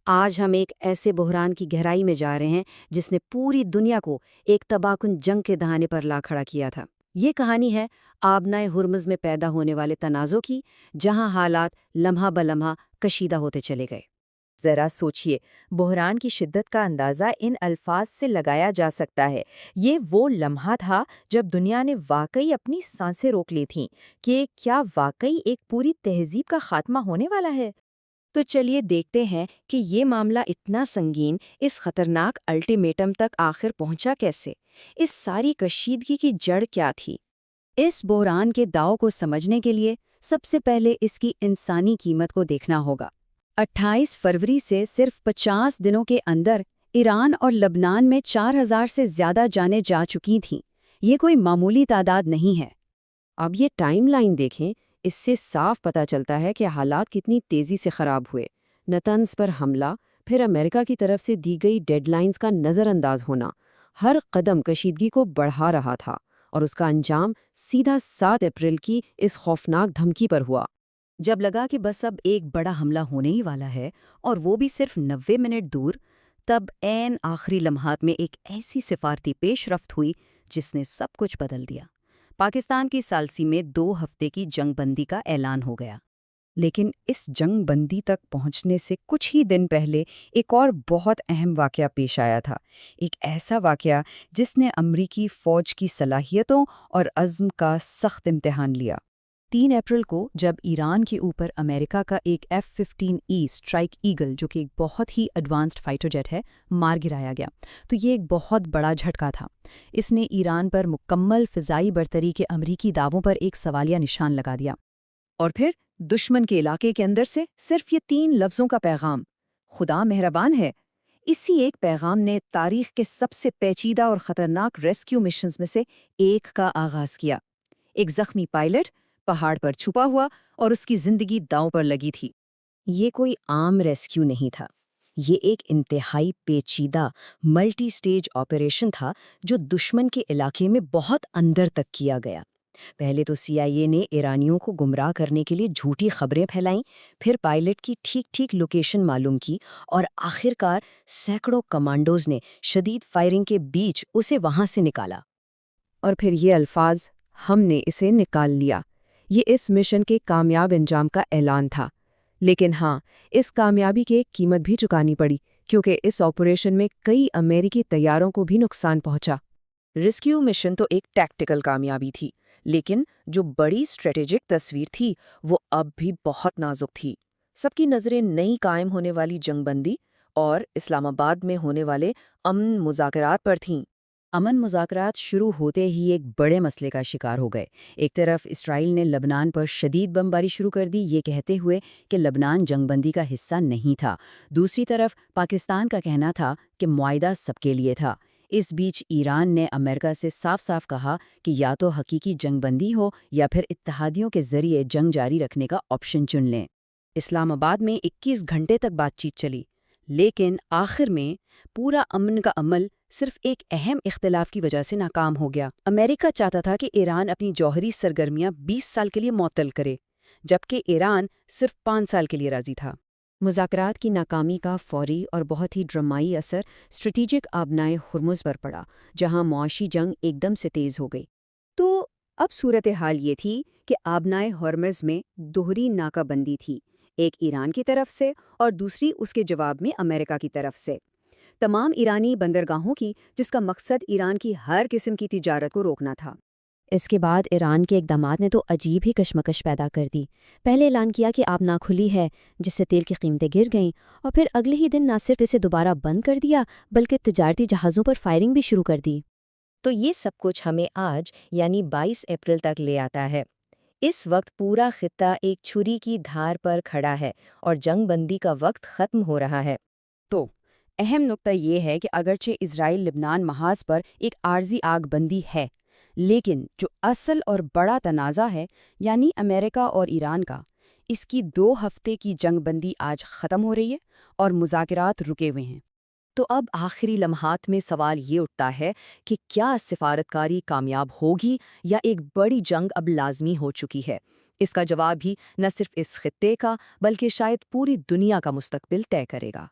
آج ہم ایک ایسے بحران کی گہرائی میں جا رہے ہیں جس نے پوری دنیا کو ایک تباہ کن جنگ کے دہانے پر لا کھڑا کیا تھا۔ یہ کہانی ہے آبنائے ہرمز میں پیدا ہونے والے تنازع کی، جہاں حالات لمحہ بلمحہ کشیدہ ہوتے چلے گئے۔ ذرا سوچئے، بحران کی شدت کا اندازہ ان الفاظ سے لگایا جا سکتا ہے۔ یہ وہ لمحہ تھا جب دنیا نے واقعی اپنی سانسیں روک لی تھیں کہ کیا واقعی ایک پوری تہذیب کا خاتمہ ہونے والا ہے۔ تو چلیے دیکھتے ہیں کہ یہ معاملہ اتنا سنگین، اس خطرناک الٹیمیٹم تک آخر پہنچا کیسے؟ اس ساری کشیدگی کی جڑ کیا تھی؟ اس بحران کے داؤ کو سمجھنے کے لیے سب سے پہلے اس کی انسانی قیمت کو دیکھنا ہوگا۔ 28 فروری سے صرف 50 دنوں کے اندر ایران اور لبنان میں 4000 سے زیادہ جانیں جا چکی تھیں۔ یہ کوئی معمولی تعداد نہیں ہے۔ اب یہ ٹائم لائن دیکھیں، اس سے صاف پتہ چلتا ہے کہ حالات کتنی تیزی سے خراب ہوئے۔ نتنز پر حملہ، پھر امریکہ کی طرف سے دی گئی ڈیڈ لائنز کا نظر انداز ہونا، ہر قدم کشیدگی کو بڑھا رہا تھا، اور اس کا انجام سیدھا 7 اپریل کی اس خوفناک دھمکی پر ہوا۔ جب لگا کہ بس اب ایک بڑا حملہ ہونے ہی والا ہے، اور وہ بھی صرف 90 منٹ دور، تب عین آخری لمحات میں ایک ایسی سفارتی پیش رفت ہوئی جس نے سب کچھ بدل دیا۔ پاکستان کی ثالثی میں 2 ہفتے کی جنگ بندی کا اعلان ہو گیا۔ لیکن اس جنگ بندی تک پہنچنے سے کچھ ہی دن پہلے ایک اور بہت اہم واقعہ پیش آیا تھا، ایک ایسا واقعہ جس نے امریکی فوج کی صلاحیتوں اور عزم کا سخت امتحان لیا۔ 3 اپریل کو جب ایران کے اوپر امریکہ کا ایک F-15E اسٹرائک ایگل، جو کہ ایک بہت ہی ایڈوانسڈ فائٹر جیٹ ہے، مار گرایا گیا، تو یہ ایک بہت بڑا جھٹکا تھا۔ اس نے ایران پر مکمل فضائی برتری کے امریکی دعووں پر ایک سوالیہ نشان لگا دیا۔ اور پھر دشمن کے علاقے کے اندر سے صرف یہ 3 لفظوں کا پیغام: خدا مہربان ہے۔ اسی ایک پیغام نے تاریخ کے سب سے پیچیدہ اور خطرناک ریسکیو مشنز میں سے ایک کا آغاز کیا۔ ایک زخمی پائلٹ پہاڑ پر چھپا ہوا، اور اس کی زندگی داؤں پر لگی تھی۔ یہ کوئی عام ریسکیو نہیں تھا، یہ ایک انتہائی پیچیدہ ملٹی سٹیج آپریشن تھا جو دشمن کے علاقے میں بہت اندر تک کیا گیا۔ پہلے تو CIA نے ایرانیوں کو گمراہ کرنے کے لیے جھوٹی خبریں پھیلائیں، پھر پائلٹ کی ٹھیک لوکیشن معلوم کی، اور آخرکار سینکڑوں کمانڈوز نے شدید فائرنگ کے بیچ اسے وہاں سے نکالا۔ اور پھر یہ الفاظ: ہم نے اسے نکال لیا۔ یہ اس مشن کے کامیاب انجام کا اعلان تھا۔ لیکن ہاں، اس کامیابی کی ایک قیمت بھی چکانی پڑی، کیونکہ اس آپریشن میں کئی امریکی طیاروں کو بھی نقصان پہنچا۔ ریسکیو مشن تو ایک ٹیکٹیکل کامیابی تھی، لیکن جو بڑی اسٹریٹجک تصویر تھی وہ اب بھی بہت نازک تھی۔ سب کی نظریں نئی قائم ہونے والی جنگ بندی اور اسلام آباد میں ہونے والے امن مذاکرات پر تھیں۔ امن مذاکرات شروع ہوتے ہی ایک بڑے مسئلے کا شکار ہو گئے۔ ایک طرف اسرائیل نے لبنان پر شدید بمباری شروع کر دی، یہ کہتے ہوئے کہ لبنان جنگ بندی کا حصہ نہیں تھا۔ دوسری طرف پاکستان کا کہنا تھا کہ معاہدہ سب کے لیے تھا۔ اس بیچ ایران نے امریکہ سے صاف صاف کہا کہ یا تو حقیقی جنگ بندی ہو یا پھر اتحادیوں کے ذریعے جنگ جاری رکھنے کا آپشن چن لیں۔ اسلام آباد میں 21 گھنٹے تک بات چیت چلی، لیکن آخر میں پورا امن کا عمل صرف ایک اہم اختلاف کی وجہ سے ناکام ہو گیا۔ امریکہ چاہتا تھا کہ ایران اپنی جوہری سرگرمیاں 20 سال کے لیے معطل کرے، جبکہ ایران صرف 5 سال کے لیے راضی تھا۔ مذاکرات کی ناکامی کا فوری اور بہت ہی ڈرامائی اثر اسٹریٹجک آبنائے ہرمز پر پڑا، جہاں معاشی جنگ ایک دم سے تیز ہو گئی۔ تو اب صورتحال یہ تھی کہ آبنائے ہرمز میں دوہری ناکہ بندی تھی، ایک ایران کی طرف سے اور دوسری اس کے جواب میں امریکہ کی طرف سے، تمام ایرانی بندرگاہوں کی، جس کا مقصد ایران کی ہر قسم کی تجارت کو روکنا تھا۔ اس کے بعد ایران کے اقدامات نے تو عجیب ہی کشمکش پیدا کر دی۔ پہلے اعلان کیا کہ آب ناکھلی ہے، جس سے تیل کی قیمتیں گر گئیں، اور پھر اگلے ہی دن نہ صرف اسے دوبارہ بند کر دیا بلکہ تجارتی جہازوں پر فائرنگ بھی شروع کر دی۔ تو یہ سب کچھ ہمیں آج یعنی 22 اپریل تک لے آتا ہے۔ اس وقت پورا خطہ ایک چھری کی دھار پر کھڑا ہے اور جنگ بندی کا وقت ختم ہو رہا ہے۔ تو اہم نقطہ یہ ہے کہ اگرچہ اسرائیل لبنان محاذ پر ایک عارضی آگ بندی ہے، لیکن جو اصل اور بڑا تنازع ہے، یعنی امریکہ اور ایران کا، اس کی 2 ہفتے کی جنگ بندی آج ختم ہو رہی ہے اور مذاکرات رکے ہوئے ہیں۔ تو اب آخری لمحات میں سوال یہ اٹھتا ہے کہ کیا سفارتکاری کامیاب ہوگی یا ایک بڑی جنگ اب لازمی ہو چکی ہے؟ اس کا جواب بھی نہ صرف اس خطے کا بلکہ شاید پوری دنیا کا مستقبل طے کرے گا۔